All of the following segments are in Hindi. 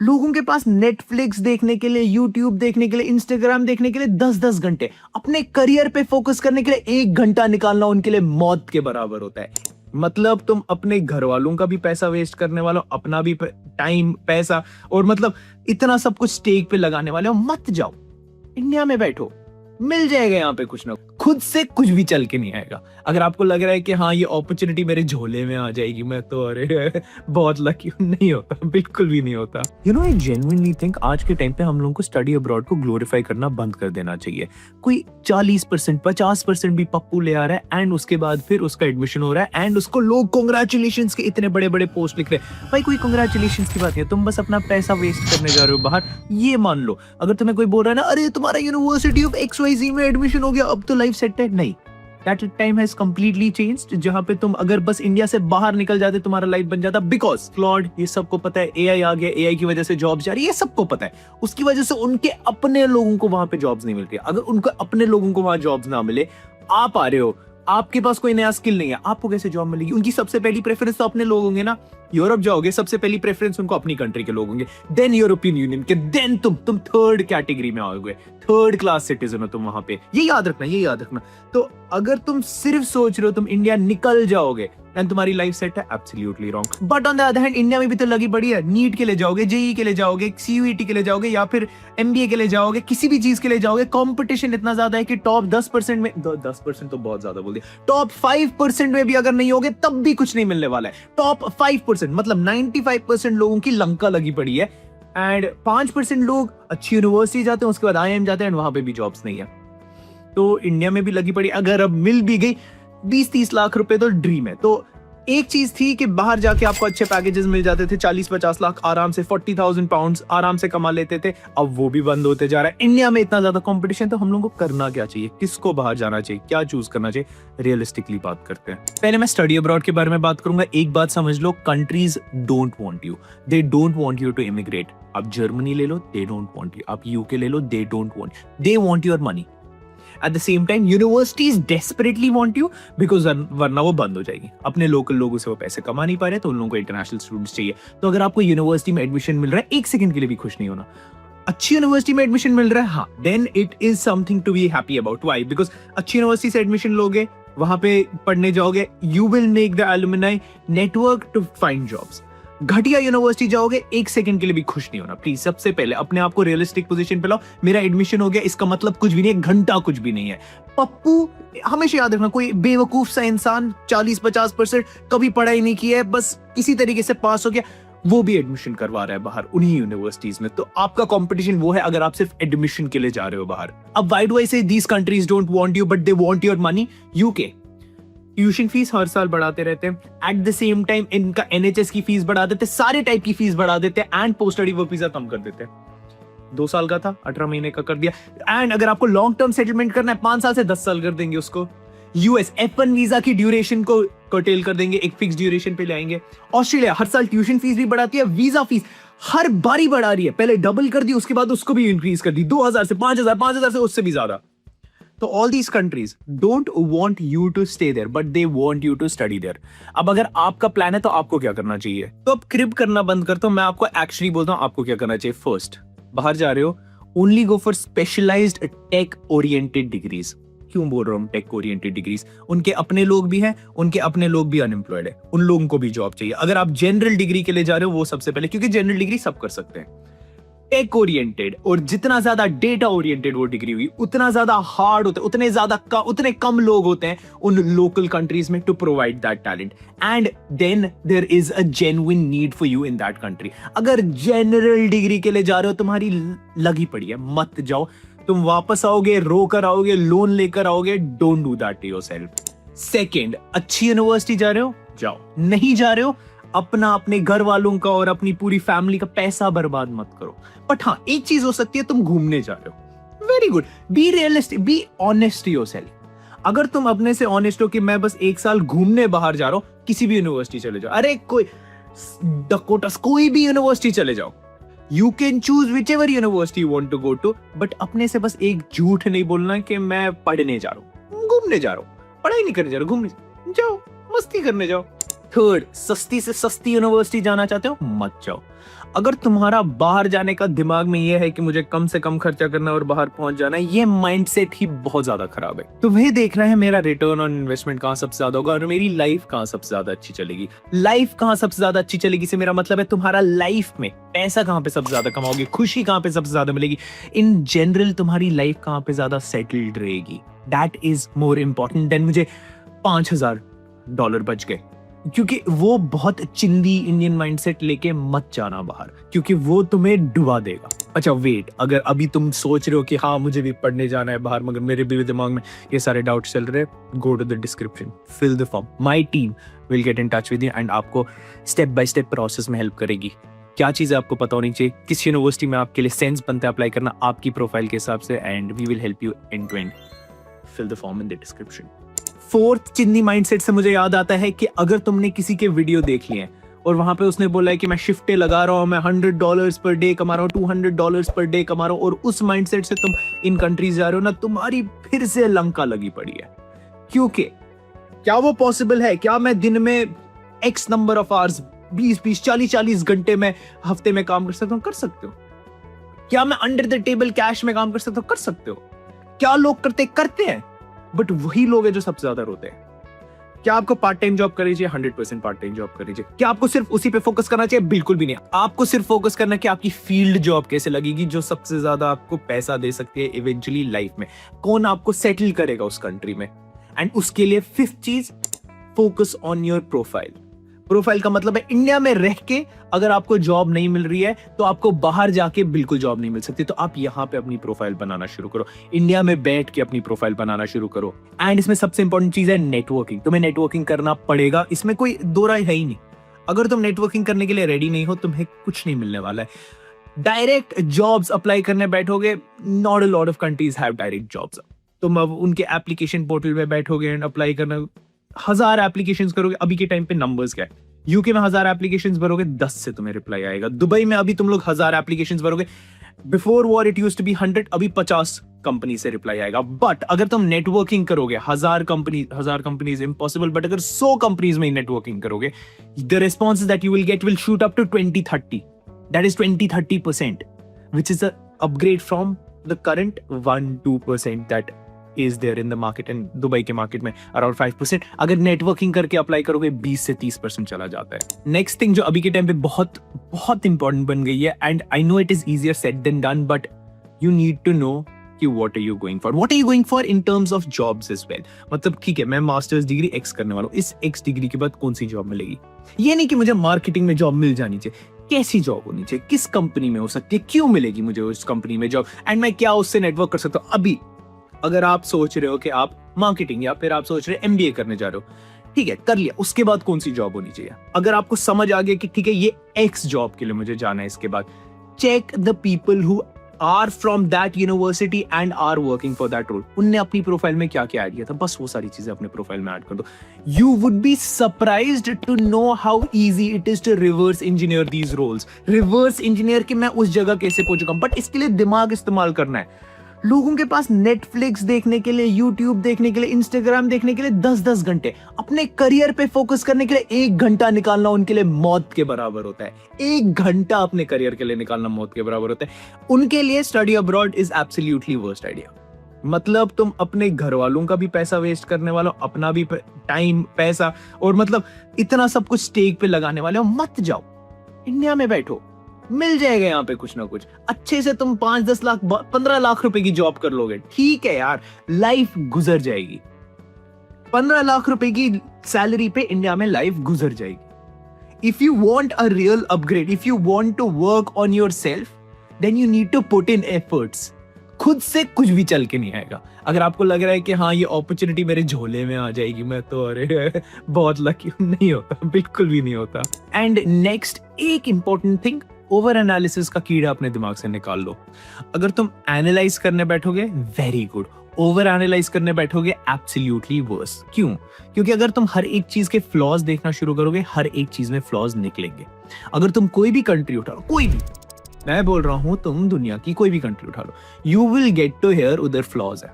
लोगों के पास नेटफ्लिक्स देखने के लिए, यूट्यूब देखने के लिए, इंस्टाग्राम देखने के लिए 10-10 घंटे, अपने करियर पे फोकस करने के लिए 1 घंटा निकालना उनके लिए मौत के बराबर होता है। मतलब तुम अपने घर वालों का भी पैसा वेस्ट करने वाले हो, अपना भी टाइम, पैसा, और मतलब इतना सब कुछ स्टेक पे लगाने वाले हो। मत जाओ, इंडिया में बैठो, मिल जाएगा यहाँ पे कुछ ना, खुद से कुछ भी चल के नहीं आएगा। अगर आपको लग रहा है कि हाँ ये अपॉर्चुनिटी मेरे झोले में आ जाएगी, मैं तो अरे बहुत लकी हूँ, नहीं होता, बिल्कुल भी नहीं होता। You know, I genuinely think आज के टाइम पे हम लोगों को स्टडी अब्रॉड को ग्लोरीफाई करना बंद कर देना चाहिए। कोई 40%, 50% भी पप्पू ले आ रहा है एंड उसके बाद फिर उसका एडमिशन हो रहा है एंड उसको लोग कांग्रेचुलेशन के इतने बड़े बड़े पोस्ट लिख रहे हैं। भाई कोई कांग्रेचुलेशन की बात नहीं है, तुम बस अपना पैसा वेस्ट करने जा रहे हो बाहर, ये मान लो। अगर तुम्हें कोई बोल रहा है ना, अरे तुम्हारा यूनिवर्सिटी ऑफ XYZ में एडमिशन हो गया, अब तो लाइफ सेट है, नहीं, that time has completely changed. जहां पे तुम अगर बस इंडिया से बाहर निकल जाते तुम्हारा लाइफ बन जाता, बिकॉज फ्लॉड, ये सबको पता है, AI आ गया, AI की वजह से जॉब्स जा रही है, ये सबको पता है। उसकी वजह से उनके अपने लोगों को वहां पे जॉब्स नहीं मिलती। अगर उनको अपने लोगों को वहां जॉब्स ना मिले, आप आ रहे हो, आपके पास कोई नया स्किल नहीं है, आपको कैसे जॉब मिलेगी? उनकी सबसे पहली प्रेफरेंस तो अपने लोग होंगे ना। यूरोप जाओगे, सबसे पहली प्रेफरेंस उनको अपनी कंट्री के लोग होंगे, देन यूरोपियन यूनियन के, देन तुम थर्ड कैटेगरी में आओगे, थर्ड क्लास सिटीजन हो तुम वहां पे। ये याद रखना, ये याद रखना। तो अगर तुम सिर्फ सोच रहे हो तुम इंडिया निकल जाओगे एंड तुम्हारी लाइफ सेट है, absolutely wrong. But on the other hand, India में भी तो लगी पड़ी है। नीट के लिए जाओगे, JEE के लिए जाओगे, CUET के लिए जाओगे, या फिर MBA के लिए जाओगे, किसी भी चीज के लिए जाओगे, कंपटीशन इतना ज्यादा है कि टॉप 10% में, 10% तो बहुत ज्यादा बोल दिया, टॉप 5% में भी अगर नहीं होगे तब भी कुछ नहीं मिलने वाला है। टॉप 5% मतलब 95% लोगों की लंका लगी पड़ी है एंड 5% लोग अच्छी यूनिवर्सिटी जाते हैं, उसके बाद IIM जाते हैं, वहां पे भी जॉब्स नहीं है। तो इंडिया में भी लगी पड़ी, अगर अब मिल भी गई 20-30 लाख रुपए तो ड्रीम है। तो एक चीज थी कि बाहर जाके आपको अच्छे पैकेजेस मिल जाते थे, 40-50 लाख आराम से, 40,000 पाउंड्स आराम से कमा लेते थे। अब वो भी बंद होते जा रहा है। इंडिया में इतना ज्यादा कंपटीशन, तो हम लोगों को करना क्या चाहिए? किसको बाहर जाना चाहिए? क्या चूज करना चाहिए? रियलिस्टिकली बात करते हैं। पहले मैं स्टडी अब्रॉड के बारे में बात करूंगा। एक बात समझ लो, countries don't want you, they don't want you to immigrate. आप जर्मनी ले लो, दे डोंट वांट यू। आप UK ले लो, they don't want, they want your money. At the same time universities desperately want you, because वरना वो बंद हो जाएगी। अपने लोकल लोगों से वो पैसे कमा नहीं पा रहे, तो उन लोगों को इंटरनेशनल स्टूडेंट्स चाहिए। तो अगर आपको यूनिवर्सिटी में एडमिशन मिल रहा है, एक सेकंड के लिए भी खुश नहीं होना। अच्छी यूनिवर्सिटी में एडमिशन मिल रहा है, हाँ, then it is something to be happy about. Why? Because अच्छी यूनिवर्सिटी से एडमिशन लोगे, वहां पे पढ़ने जाओगे, you will make the alumni network to find jobs. घटिया यूनिवर्सिटी जाओगे, एक सेकंड के लिए भी खुश नहीं होना। प्लीज सबसे पहले अपने आप को रियलिस्टिक पोजीशन पे लाओ। मेरा एडमिशन हो गया, इसका मतलब कुछ भी नहीं है, एक घंटा कुछ भी नहीं है। पप्पू, हमेशा याद रखना, कोई बेवकूफ सा इंसान 40-50% कभी पढ़ाई नहीं की है, बस किसी तरीके से पास हो गया, वो भी एडमिशन करवा रहा है बाहर उन्हीं यूनिवर्सिटीज में। तो आपका कंपटीशन वो है अगर आप सिर्फ एडमिशन के लिए जा रहे हो बाहर। अब why do I say these countries don't want you but they want your money? UK tuition fees हर साल बढ़ाते रहते हैं, एट द सेम टाइम इनका NHS की फीस बढ़ा देते, सारे टाइप की फीस बढ़ा देते हैं and post study work visa कम कर देते हैं। 2 साल का था, 18 महीने का कर दिया। एंड अगर आपको लॉन्ग टर्म सेटलमेंट करना है, 5 साल से 10 साल कर देंगे उसको। US F1 वीजा की ड्यूरेशन को कर्टेल कर देंगे, एक फिक्स ड्यूरेशन पे लाएंगे। ऑस्ट्रेलिया हर साल ट्यूशन फीस भी बढ़ाती है, वीजा फीस हर बारी बढ़ा रही है। पहले डबल कर दी, उसके बाद उसको भी इंक्रीज कर दी, 2000 से 5000, 5000 से उससे भी ज्यादा। तो all these countries don't want you to stay there but they want you to study there. अब अगर आपका प्लान है तो आपको क्या करना चाहिए? तो अब क्रिब करना बंद करता हूं, मैं आपको एक्चुअली बोलता हूं आपको क्या करना चाहिए। फर्स्ट, बाहर जा रहे हो, only go for specialised tech oriented degrees. क्यों बोल रहा हूं टेक ओरिएंटेड डिग्रीज? उनके अपने लोग भी हैं, उनके अपने लोग भी अनएम्प्लॉयड है, उन लोगों को भी जॉब चाहिए। अगर आप जनरल डिग्री के लिए जा रहे हो, वो सबसे पहले, क्योंकि जनरल डिग्री सब कर सकते हैं। टेक ओरिएंटेड और जितना ज्यादा डेटा ओरिएंटेड वो डिग्री हुई, उतना ज्यादा हार्ड होता है, उतने कम लोग होते हैं उन लोकल कंट्रीज में to provide that talent, and then there is a genuine need for you in that country. अगर जनरल डिग्री के लिए जा रहे हो, तुम्हारी लगी पड़ी है, मत जाओ। तुम वापस आओगे, रो कर आओगे, लोन लेकर आओगे। Don't do that to yourself. Second, अच्छी यूनिवर्सिटी जा रहे हो, जाओ। नहीं जा रहे हो, अपने घर वालों का और अपनी पूरी फैमिली का पैसा बर्बाद मत करो। बट हाँ, एक चीज हो सकती है, तुम घूमने जा रहे हो, very good, be realistic, be honest to yourself. अगर तुम अपने से ऑनेस्ट हो कि मैं बस 1 साल घूमने बाहर जा रहा हूं, किसी भी यूनिवर्सिटी चले जाओ, अरे कोई डकोटास, कोई भी यूनिवर्सिटी चले जाओ, you can choose whichever university you want to go to. But अपने से बस एक झूठ नहीं बोलना कि मैं पढ़ने जा रहा हूँ, घूमने जा रहा हूँ, पढ़ाई नहीं करने जा रहा हूँ, घूमने जाओ, मस्ती करने जाओ। थर्ड, सस्ती से सस्ती यूनिवर्सिटी जाना चाहते हो, मत जाओ। अगर तुम्हारा बाहर जाने का दिमाग में ये है कि मुझे कम से कम खर्चा करना और बाहर पहुंच जाना है, ये माइंडसेट ही बहुत ज्यादा खराब है। तो वही देखना है मेरा रिटर्न ऑन इन्वेस्टमेंट कहां सबसे ज्यादा होगा और मेरी लाइफ कहां सबसे ज्यादा अच्छी चलेगी। लाइफ कहां सबसे ज्यादा अच्छी चलेगी से मेरा मतलब है तुम्हारा लाइफ में पैसा कहां पे सबसे ज्यादा कमाओगे, खुशी कहां पे सबसे ज्यादा मिलेगी, इन जनरल तुम्हारी लाइफ कहां पे ज्यादा सेटल्ड रहेगी। That is more important than मुझे $5,000 बच गए, क्योंकि वो बहुत चिंदी इंडियन माइंडसेट लेके मत जाना बाहर, क्योंकि वो तुम्हें डुबा देगा। अच्छा वेट, अगर अभी तुम सोच रहे हो कि हाँ मुझे भी पढ़ने जाना है बाहर, मगर मेरे भी दिमाग में ये सारे डाउट्स चल रहे हैं, go to the description, fill the form, my team will get in touch with you and आपको स्टेप बाय स्टेप प्रोसेस में हेल्प करेगी। क्या चीजें आपको पता होनी चाहिए, किस यूनिवर्सिटी में आपके लिए सेंस बनता है अप्लाई करना आपकी प्रोफाइल के हिसाब से, and we will help you end to end. Fill the form in the description. Fourth चिंदी माइंडसेट से मुझे याद आता है कि अगर तुमने किसी के वीडियो देख लिए और वहां पे उसने बोला है कि मैं शिफ्टें लगा रहा हूं, मैं $100 पर डे कमा रहा हूं, $200 पर डे कमा रहा हूं, और उस माइंडसेट से तुम इन कंट्रीज जा रहे हो ना, तुम्हारी फिर से लंका लगी पड़ी है। क्योंकि क्या वो पॉसिबल है? क्या मैं दिन में एक्स नंबर ऑफ आवर्स 20-20, 40-40 घंटे में हफ्ते में काम कर सकता हूं? कर सकते हो। क्या मैं अंडर द टेबल कैश में काम कर सकता हूं? कर सकते हो। क्या लोग करते हैं, बट वही लोग हैं जो सबसे ज्यादा रोते हैं। क्या आपको पार्ट टाइम जॉब करनी चाहिए? 100% पार्ट टाइम जॉब करनी चाहिए। क्या आपको सिर्फ उसी पे फोकस करना चाहिए? बिल्कुल भी नहीं। आपको सिर्फ फोकस करना है कि आपकी फील्ड जॉब कैसे लगेगी जो सबसे ज्यादा आपको पैसा दे सकती है इवेंचुअली लाइफ में, कौन आपको सेटल करेगा उस कंट्री में। एंड उसके लिए फिफ्थ चीज, focus on your profile. Profile का मतलब है इंडिया में रह के अगर आपको जॉब नहीं मिल रही है तो आपको बाहर जाके बिल्कुल जॉब नहीं मिल सकती, तो आप यहाँ पे अपनी प्रोफाइल बनाना शुरू करो, इंडिया में बैठ के अपनी प्रोफाइल बनाना शुरू करो। एंड इसमें सबसे इंपॉर्टेंट चीज है नेटवर्किंग। तुम्हें नेटवर्किंग करना पड़ेगा, इसमें कोई दो राय है ही नहीं। अगर तुम नेटवर्किंग करने के लिए रेडी नहीं हो, तुम्हें कुछ नहीं मिलने वाला है। डायरेक्ट जॉब्स अप्लाई करने बैठोगे, not a lot of countries have direct jobs. तुम अब उनके एप्लीकेशन पोर्टल में बैठोगे एंड अप्लाई करना, 1000 एप्लीकेशन करोगे, अभी के टाइम पे नंबर्स क्या है, यूके में 1000 एप्लीकेशन भरोगे 10 से तुम्हें रिप्लाई आएगा। दुबई में अभी तुम लोग 1000 एप्लीकेशन भरोगे, before war it used to be 100, अभी 50 कंपनी से रिप्लाई आएगा। बट अगर तुम नेटवर्किंग करोगे, 1000 कंपनीज इम्पॉसिबल, बट अगर 100 कंपनीज में नेटवर्किंग करोगे, the responses that you will get will shoot up to 20-30, that is 20-30%, which is a upgrade from the current 1-2% that is there in the market, and Dubai के मार्केट में अराउंड 5%। अगर नेटवर्किंग करके अप्लाई करोगे 20 से 30% चला जाता है। नेक्स्ट थिंग जो अभी के टाइम पे बहुत बहुत इंपॉर्टेंट बन गई है, and I know it is easier said than done, but you need to know कि what are you going for in terms of jobs as well. मतलब ठीक है, मैं मास्टर्स डिग्री एक्स करने वाला हूँ, इस एक्स डिग्री के बाद कौन सी जॉब मिलेगी? ये नहीं कि मुझे मार्केटिंग में जॉब मिल जानी चाहिए, कैसी जॉब होनी चाहिए, किस कंपनी में हो सकती है, क्यों मिलेगी मुझे उस कंपनी में जॉब, एंड मैं क्या उससे नेटवर्क कर सकता हूँ। अभी अगर आप सोच रहे हो कि आप मार्केटिंग या फिर आप सोच रहे हो एमबीए करने जा रहे हो, ठीक है, कर लिया, उसके बाद कौन सी जॉब होनी चाहिए। अगर आपको समझ आ गया कि ठीक है ये एक्स जॉब के लिए मुझे जाना है, इसके बाद check the people who are from that university and are working for that role. उनने अपनी प्रोफाइल में क्या क्या ऐड किया था, बस वो सारी चीजें अपने प्रोफाइल में ऐड कर दो। You would be surprised to know how easy it is to reverse engineer these roles. Reverse engineer कि मैं उस जगह कैसे पहुंच चुका हूं, बट इसके लिए दिमाग इस्तेमाल करना है। लोगों के पास नेटफ्लिक्स देखने के लिए, यूट्यूब देखने के लिए, इंस्टाग्राम देखने के लिए 10-10 घंटे, अपने करियर पे फोकस करने के लिए 1 घंटा निकालना उनके लिए मौत के बराबर होता है। 1 घंटा अपने करियर के लिए निकालना मौत के बराबर होता है। उनके लिए study abroad is absolutely worst idea. मतलब तुम अपने घर वालों का भी पैसा वेस्ट करने वाले हो, अपना भी टाइम, पैसा, और मतलब इतना सब कुछ स्टेक पे लगाने वाले हो। मत जाओ, इंडिया में बैठो, मिल जाएगा यहाँ पे कुछ ना कुछ अच्छे से। तुम 5-10 लाख 15 लाख रुपए की जॉब कर लोगे, ठीक है यार, लाइफ गुजर जाएगी। 15 लाख रुपए की सैलरी पे इंडिया में लाइफ गुजर जाएगी। If you want a real upgrade, if you want to work on yourself, then you need to put in efforts. खुद से कुछ भी चल के नहीं आएगा। अगर आपको लग रहा है कि हाँ ये अपॉर्चुनिटी मेरे झोले में आ जाएगी, मैं तो अरे बहुत लकी हूं, नहीं होता, बिल्कुल भी नहीं होता। एंड नेक्स्ट एक इंपॉर्टेंट थिंग, ओवर एनालिसिस का कीड़ा अपने दिमाग से निकाल लो। अगर तुम एनालाइज करने बैठोगे, वेरी गुड, ओवर एनालाइज करने बैठोगे, एब्सोल्युटली वर्स। क्यों? क्योंकि अगर तुम हर एक चीज के फ्लॉज देखना शुरू करोगे, हर एक चीज में फ्लॉज निकलेंगे। अगर तुम कोई भी कंट्री उठा लो, कोई भी, मैं बोल रहा हूं तुम दुनिया की कोई भी कंट्री उठा लो, you will get to hear उधर फ्लॉज है।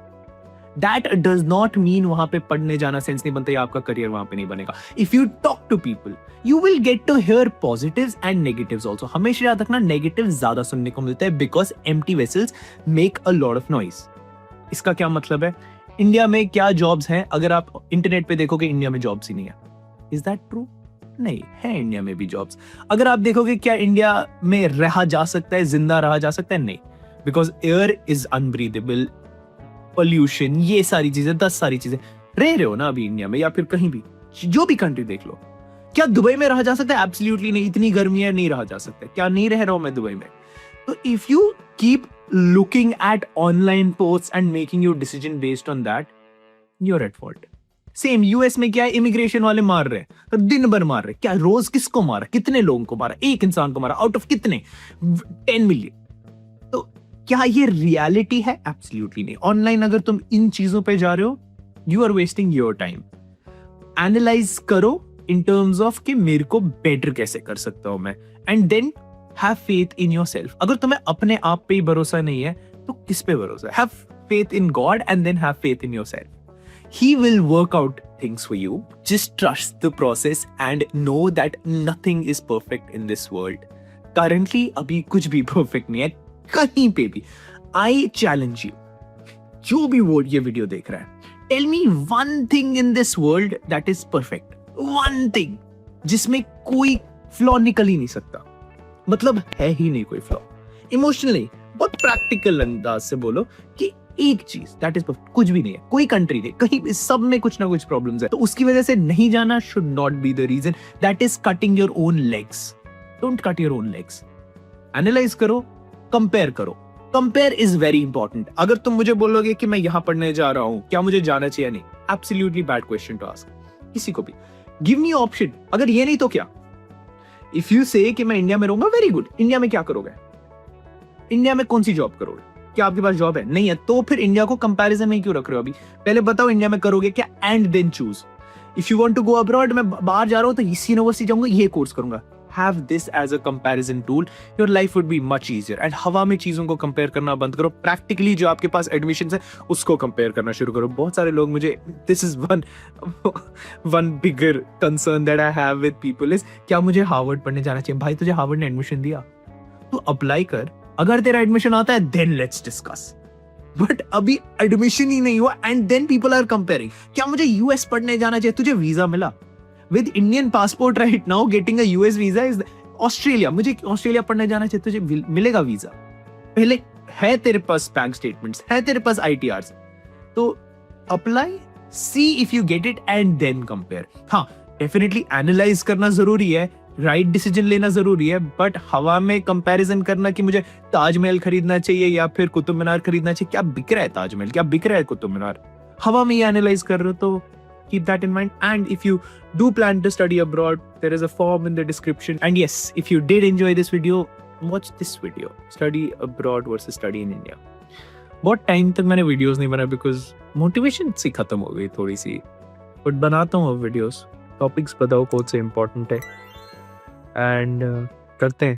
दैट डज नॉट मीन वहां पे पढ़ने जाना सेंस नहीं बनता या आपका करियर वहां पे नहीं बनेगा. If you talk to people you will get to hear positives and negatives also. हमेशा याद रखना नेगेटिव ज्यादा सुनने को मिलता है because empty vessels make a lot of noise. इसका क्या मतलब है? इंडिया में क्या जॉब्स हैं? अगर आप इंटरनेट पे देखोगे इंडिया में जॉब्स ही नहीं है. Is that true? नहीं है, इंडिया में भी जॉब्स. अगर आप देखोगे क्या इंडिया में रहा जा सकता है, जिंदा रहा जा सकता है? नहीं, बिकॉज एयर इज अनब्रीदेबल, पोल्यूशन, ये सारी चीजें, 10 सारी चीजें. रह रहे हो ना अभी इंडिया में या फिर कहीं भी, जो भी कंट्री देख लो. क्या दुबई में रहा जा सकता है? एब्सोल्युटली नहीं. इतनी गर्मी है, नहीं रहा जा सकता. क्या नहीं रह रहा हूं मैं दुबई में? तो if you keep looking at online post and making your decision based on that, you are at fault. Same US में क्या है, इमिग्रेशन वाले मार रहे हैं, दिन भर मार रहे. क्या रोज किसको मारा? कितने लोगों को मारा? एक इंसान को मारा आउट ऑफ कितने? 10 मिलियन. तो क्या ये रियलिटी है? एब्सोल्युटली नहीं. ऑनलाइन अगर तुम इन चीजों पे जा रहे हो, you are wasting your time. Analyse करो इन टर्म्स ऑफ कि मेरे को बेटर कैसे कर सकता हूं मैं, and then have faith in yourself. अगर तुम्हें अपने आप पे ही भरोसा नहीं है तो किस पे भरोसा? Have faith in God and then have faith in yourself. He will work out things for you. Just trust the process and know that nothing is perfect in this world. Currently, अभी कुछ भी perfect नहीं है कहीं पे भी. I challenge you. जो भी वो ये वीडियो देख रहा है, tell me one thing in this world that is perfect. One thing जिसमें कोई flaw निकल ही नहीं सकता. मतलब है ही नहीं कोई flaw. Emotionally, बहुत practical अंदाज से बोलो कि एक चीज दैट इज कुछ भी नहीं है. कोई कंट्री नहीं, कहीं भी, सब में कुछ ना कुछ प्रॉब्लम्स है. तो उसकी वजह से नहीं जाना should not be the reason. That is cutting your own legs. Don't cut your own legs. Analyse करो, कंपेयर करो. Compare is very important. अगर तुम मुझे बोलोगे कि मैं यहां पढ़ने जा रहा हूं, क्या मुझे जाना चाहिए? नहीं. Absolutely bad question to ask किसी को भी. Give me option. अगर ये नहीं तो क्या? इफ यू से कि मैं इंडिया में रहूंगा, वेरी गुड. इंडिया में क्या करोगे? इंडिया में कौन सी जॉब करोगे? क्या आपके पास जॉब है? नहीं है. तो फिर इंडिया को कंपैरिजन में क्यों रख रहे हो? अभी पहले बताओ इंडिया में करोगे क्या, and then choose. If you want to go abroad, मैं बाहर जा रहा हूं तो इस यूनिवर्सिटी जाऊंगा, ये कोर्स करूंगा. Have this as a comparison tool. Your life would be much easier. And हवा में चीजों को कंपेयर करना बंद करो. प्रैक्टिकली जो आपके पास एडमिशंस है उसको कंपेयर करना शुरू करो. बहुत सारे लोग मुझे, this is one bigger concern that I have with people is, क्या मुझे हार्वर्ड पढ़ने जाना चाहिए? भाई तुझे हार्वर्ड ने एडमिशन दिया, तू अप्लाई कर. अगर तेरा एडमिशन आता है देन लेट्स डिस्कस. बट अभी एडमिशन ही नहीं हुआ and then people are comparing. क्या मुझे यूएस पढ़ने जाना चाहिए? तुझे वीजा मिला with Indian passport right now. Getting a US visa is. Australia, मुझे ऑस्ट्रेलिया पढ़ने जाना चाहिए, तुझे मिलेगा वीजा. पहले है तेरे पास बैंक स्टेटमेंट्स, है तेरे पास आईटीआरस, तो apply, see if you get it and then compare. हाँ, डेफिनेटली एनालाइज करना जरूरी है, राइट डिसीजन लेना जरूरी है. बट हवा में कंपैरिजन करना कि मुझे ताजमहल खरीदना चाहिए या फिर कुतुब मीनार खरीदना चाहिए, क्या बिक रहा है ताजमहल, क्या बिक रहा है कुतुब मीनार, हवा में ये एनालाइज कर रहे हो. तो keep that in mind. And if you do plan to study abroad, there is a form in the description. And yes, if you did enjoy this video, watch this video. Study abroad versus study in India. बहुत टाइम तक मैंने वीडियोस नहीं बनाया बिकॉज मोटिवेशन सी खत्म हो गई थोड़ी सी. बट बनाता हूँ अब वीडियोस. टॉपिक्स बताओ कौन से इंपॉर्टेंट है एंड करते हैं.